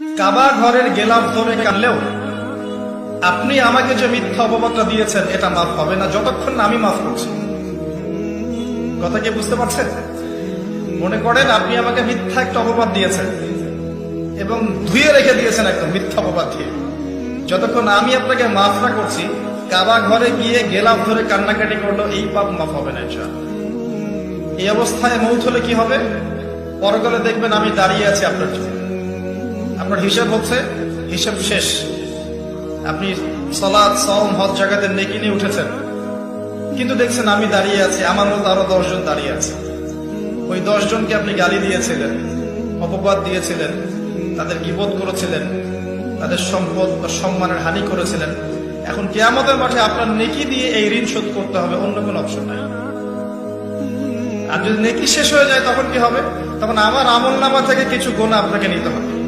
কাবা ঘরের গেলাফ ধরে কানলেও আপনি আমাকে যে মিথ্যা অপবাদটা দিয়েছেন এটা মাফ হবে না যতক্ষণ না আমি মাফ করছি। কথা কি বুঝতে পারছেন? মনে করেন আপনি আমাকে মিথ্যা একটা অপবাদ দিয়েছেন এবং ধুয়ে রেখে দিয়েছেন একদম মিথ্যা অপবাদ দিয়ে। যতক্ষণ আমি আপনাকে মাফ না করছি, কাবা ঘরে গিয়ে গেলাফ ধরে কান্নাকাটি করলো, এই পাপ মাফ হবে না ইনশাআল্লাহ। এই অবস্থায় মৌত হলে কি হবে? পরকালে দেখবেন আমি দাঁড়িয়ে আছি আপনার জন্য। আপনার হিসাব হচ্ছে, হিসাব শেষ। আপনি সালাত, সওম, হজ জাকাতের নেকি নিয়ে উঠেছেন, কিন্তু দেখছেন আমি দাঁড়িয়ে আছি, আমার মতো আরো 10 জন দাঁড়িয়ে আছে। ওই 10 জনকে আপনি গালি দিয়েছিলেন, অপবাদ দিয়েছিলেন, তাদের গীবত করেছিলেন, তাদের সম্পদ বা সম্মানের হানি করেছিলেন। এখন কিয়ামতের মাঠে আপনার নেকি দিয়ে এই ঋণ শোধ করতে হবে, অন্য কোনো অপশন নাই। আর যদি নেকি শেষ হয়ে যায় তখন কি হবে? তখন আমার আমলনামা থেকে কিছু গুনাহ আপনাকে নিতে হবে।